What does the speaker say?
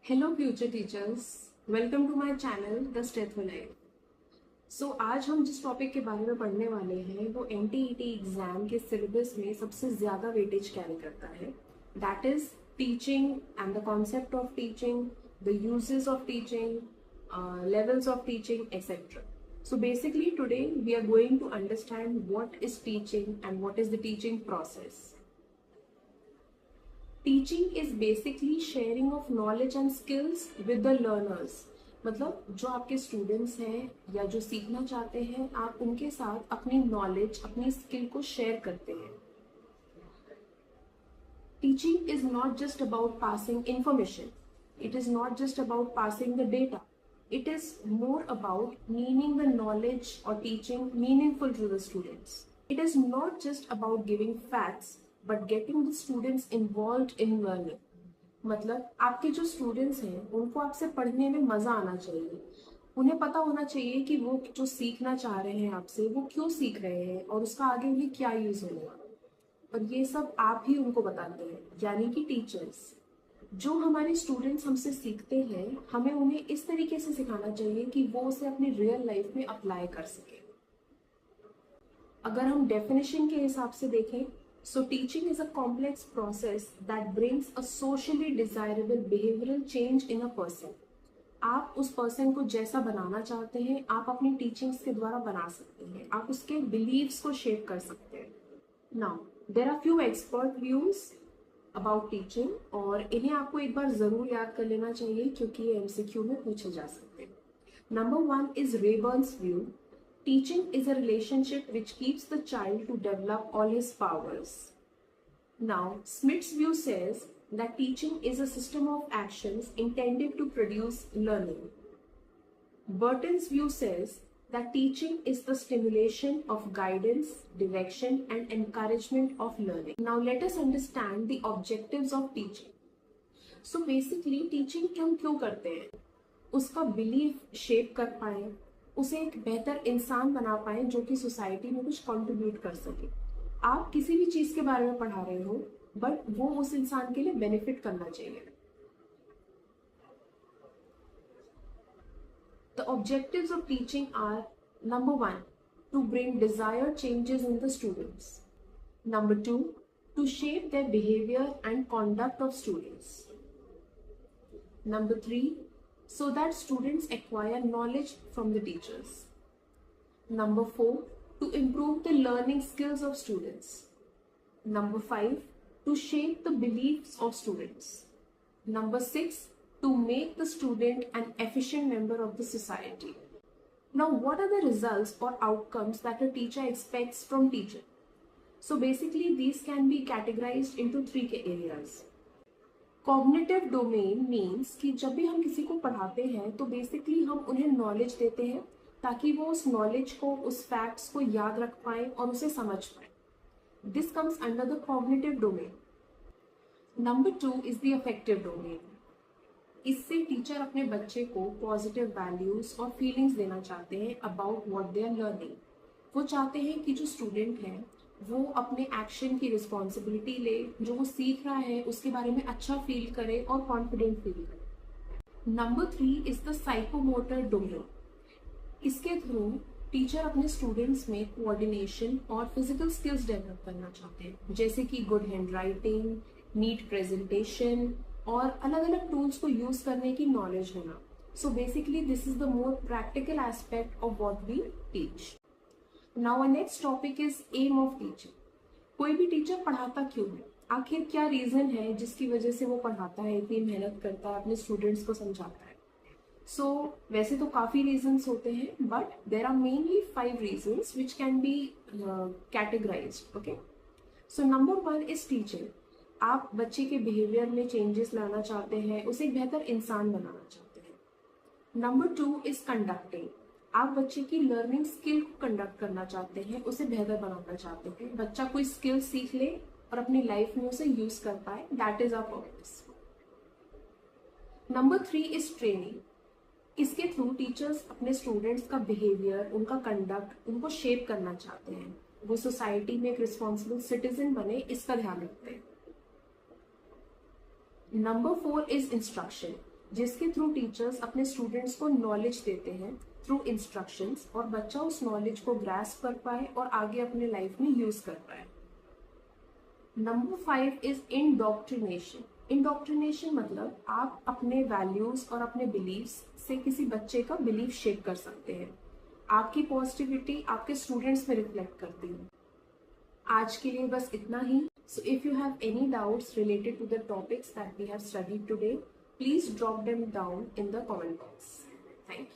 Hello future teachers, welcome to my channel the stetho life. So आज हम जिस topic के बारे में पढ़ने वाले हैं वो एनटीईटी एग्जाम के सिलेबस में सबसे ज़्यादा वेटेज कैरी करता है। That is teaching and the concept of teaching, the uses of teaching, levels of teaching, etc. So basically today we are going to understand what is teaching and what is the teaching process. Teaching is basically sharing of knowledge and skills with the learners. मतलब जो आपके students हैं या जो सीखना चाहते हैं, आप उनके साथ अपनी नॉलेज, अपनी स्किल को शेयर करते हैं। Teaching is not just about passing information, it is not just about passing the data, it is more about meaning the knowledge or teaching meaningful to the students. It is not just about giving facts but getting the students involved in learning. मतलब आपके जो students हैं उनको आपसे पढ़ने में मजा आना चाहिए। उन्हें पता होना चाहिए कि वो जो सीखना चाह रहे हैं आपसे वो क्यों सीख रहे हैं और उसका आगे उन्हें क्या यूज होगा, और ये सब आप ही उनको बताते हैं, यानी कि टीचर्स। जो हमारे स्टूडेंट्स हमसे सीखते हैं, हमें उन्हें इस तरीके से सिखाना चाहिए कि वो उसे अपनी रियल लाइफ में अप्लाई कर सके। अगर हम डेफिनेशन के हिसाब से देखें, so teaching is a complex process that brings a socially desirable behavioural change in a person. आप उस पर्सन को जैसा बनाना चाहते हैं, आप अपनी टीचिंग्स के द्वारा बना सकते हैं। आप उसके बिलीव्स को शेप कर सकते हैं। Now there are few expert views about teaching, और इन्हें आपको एक बार जरूर याद कर लेना चाहिए क्योंकि ये एमसीक्यू में पूछे जा सकते हैं। Number 1 is Raeburn's view. Teaching is a relationship which keeps the child to develop all his powers. Now Smith's view says that teaching is a system of actions intended to produce learning. Burton's view says that teaching is the stimulation of guidance, direction, and encouragement of learning. Now let us understand the objectives of teaching. So basically teaching हम क्यों करते हैं? उसका belief shape कर पाए, उसे एक बेहतर इंसान बना पाए जो कि सोसाइटी में कुछ कंट्रीब्यूट कर सके। आप किसी भी चीज के बारे में पढ़ा रहे हो, बट वो उस इंसान के लिए बेनिफिट करना चाहिए। The objectives of teaching are: number 1, to bring desired changes in the students. Number 2, to shape their behavior and conduct of students. Number 3, so that students acquire knowledge from the teachers. Number 4, to improve the learning skills of students. Number 5, to shape the beliefs of students. Number 6, to make the student an efficient member of the society. Now, what are the results or outcomes that a teacher expects from teaching? So basically, these can be categorized into 3 areas. Cognitive domain means कि जब भी हम किसी को पढ़ाते हैं तो basically हम उन्हें नॉलेज देते हैं ताकि वो उस नॉलेज को, उस फैक्ट्स को याद रख पाए और उसे समझ पाए। This comes under the cognitive domain. Number 2 is the affective domain. इससे टीचर अपने बच्चे को पॉजिटिव वैल्यूज और फीलिंग्स देना चाहते हैं about what they are learning. वो चाहते हैं कि जो स्टूडेंट है वो अपने एक्शन की रिस्पॉन्सिबिलिटी ले, जो वो सीख रहा है उसके बारे में अच्छा फील करे और कॉन्फिडेंट फील करे। Number 3 is the psychomotor domain. इसके थ्रू टीचर अपने स्टूडेंट्स में कोऑर्डिनेशन और फिजिकल स्किल्स डेवलप करना चाहते हैं, जैसे कि good hand writing, neat presentation और अलग अलग टूल्स को यूज करने की नॉलेज होना। So basically this is the more practical aspect of what we teach. Now our next topic is aim of teaching. कोई भी टीचर पढ़ाता क्यों है? आखिर क्या रीजन है जिसकी वजह से वो पढ़ाता है, इतनी मेहनत करता है, अपने स्टूडेंट्स को समझाता है? वैसे तो काफी रीजंस होते हैं, but there are mainly 5 reasons which can be categorized. Okay, so number 1 is teaching. आप बच्चे के बिहेवियर में चेंजेस लाना चाहते हैं, उसे एक बेहतर इंसान बनाना चाहते हैं। Number 2 is conducting. आप बच्चे की लर्निंग स्किल को कंडक्ट करना चाहते हैं, उसे बेहतर बनाना चाहते हैं, बच्चा कोई स्किल सीख ले और अपनी लाइफ में उसे यूज कर पाए। That is our purpose. Number 3 is training. इसके थ्रू टीचर्स अपने स्टूडेंट्स का बिहेवियर, उनका कंडक्ट, उनको शेप करना चाहते हैं, वो सोसाइटी में एक रिस्पॉन्सिबल सिटीजन बने, इसका ध्यान रखते हैं। Number 4 is instruction. जिसके थ्रू टीचर्स अपने स्टूडेंट्स को नॉलेज देते हैं थ्रू इंस्ट्रक्शंस, और बच्चा उस नॉलेज को ग्रास्प कर पाए और आगे अपने लाइफ में यूज कर पाए। Number 5 is indoctrination. इंडोक्ट्रिनेशन मतलब आप अपने वैल्यूज और अपने बिलीव्स से किसी बच्चे का बिलीफ शेप कर सकते हैं। आपकी पॉजिटिविटी आपके स्टूडेंट्स में रिफ्लेक्ट करती है। आज के लिए बस इतना ही। So if you have any doubts related to the topics that we have studied today, please drop them down in the comment box. Thank you.